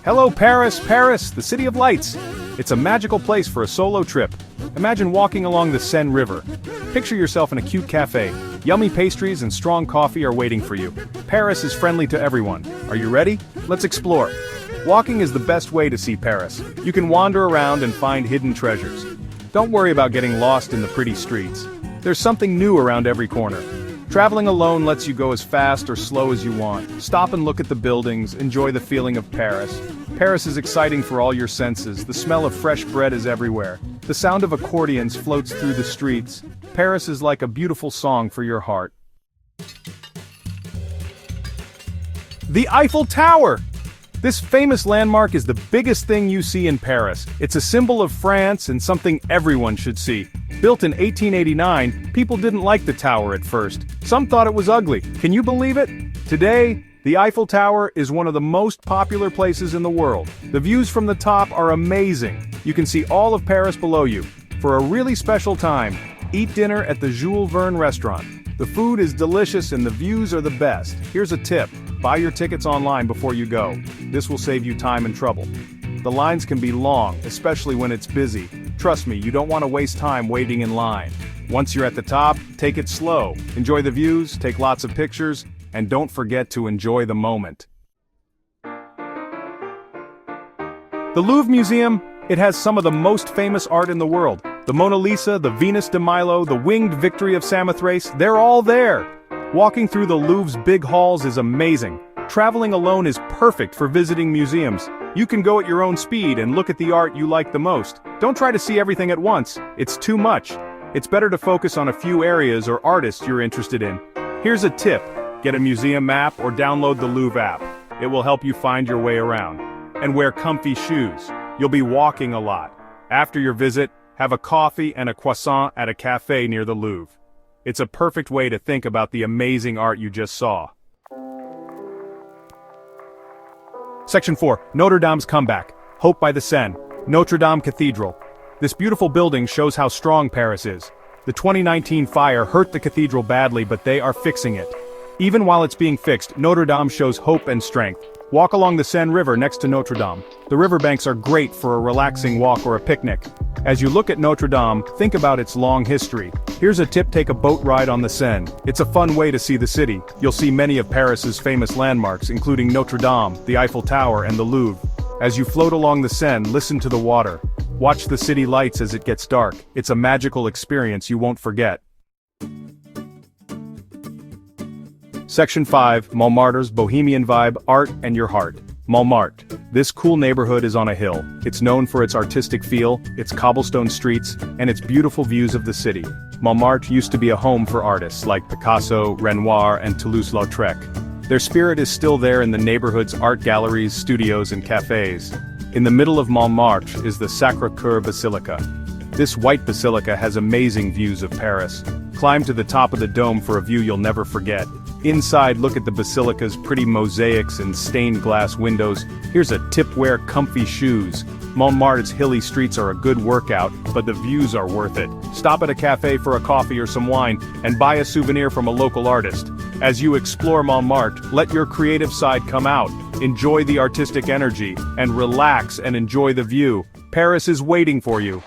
Hello Paris, Paris, the city of lights. It's a magical place for a solo trip. Imagine walking along the Seine River. Picture yourself in a cute cafe. Yummy pastries and strong coffee are waiting for you. Paris is friendly to everyone. Are you ready? Let's explore. Walking is the best way to see Paris. You can wander around and find hidden treasures. Don't worry about getting lost in the pretty streets. There's something new around every corner. Traveling alone lets you go as fast or slow as you want. Stop and look at the buildings, enjoy the feeling of Paris. Paris is exciting for all your senses. The smell of fresh bread is everywhere. The sound of accordions floats through the streets. Paris is like a beautiful song for your heart. The Eiffel Tower! This famous landmark is the biggest thing you see in Paris. It's a symbol of France and something everyone should see. Built in 1889, people didn't like the tower at first. Some thought it was ugly. Can you believe it? Today, the Eiffel Tower is one of the most popular places in the world. The views from the top are amazing. You can see all of Paris below you. For a really special time, eat dinner at the Jules Verne restaurant. The food is delicious and the views are the best. Here's a tip. Buy your tickets online before you go. This will save you time and trouble. The lines can be long, especially when it's busy. Trust me, you don't want to waste time waiting in line. Once you're at the top, take it slow. Enjoy the views, take lots of pictures, and don't forget to enjoy the moment. The Louvre Museum, it has some of the most famous art in the world. The Mona Lisa, the Venus de Milo, the Winged Victory of Samothrace, they're all there. Walking through the Louvre's big halls is amazing. Traveling alone is perfect for visiting museums. You can go at your own speed and look at the art you like the most. Don't try to see everything at once. It's too much. It's better to focus on a few areas or artists you're interested in. Here's a tip. Get a museum map or download the Louvre app. It will help you find your way around. And wear comfy shoes. You'll be walking a lot. After your visit, have a coffee and a croissant at a cafe near the Louvre. It's a perfect way to think about the amazing art you just saw. Section 4. Notre Dame's comeback. Hope by the Seine. Notre Dame Cathedral. This beautiful building shows how strong Paris is. The 2019 fire hurt the cathedral badly, but they are fixing it. Even while it's being fixed, Notre Dame shows hope and strength. Walk along the Seine River next to Notre Dame. The riverbanks are great for a relaxing walk or a picnic. As you look at Notre Dame, think about its long history. Here's a tip: take a boat ride on the Seine. It's a fun way to see the city. You'll see many of Paris's famous landmarks, including Notre Dame, the Eiffel Tower, and the Louvre. As you float along the Seine, listen to the water. Watch the city lights as it gets dark. It's a magical experience you won't forget. Section 5. Montmartre's bohemian vibe, art, and your heart. Montmartre. This cool neighborhood is on a hill. It's known for its artistic feel, its cobblestone streets, and its beautiful views of the city. Montmartre used to be a home for artists like Picasso, Renoir, and Toulouse-Lautrec. Their spirit is still there in the neighborhood's art galleries, studios, and cafes. In the middle of Montmartre is the Sacré-Cœur Basilica. This white basilica has amazing views of Paris. Climb to the top of the dome for a view you'll never forget. Inside, look at the basilica's pretty mosaics and stained glass windows. Here's a tip: wear comfy shoes. Montmartre's hilly streets are a good workout, but the views are worth it. Stop at a cafe for a coffee or some wine, and buy a souvenir from a local artist. As you explore Montmartre, let your creative side come out. Enjoy the artistic energy, and relax and enjoy the view. Paris is waiting for you.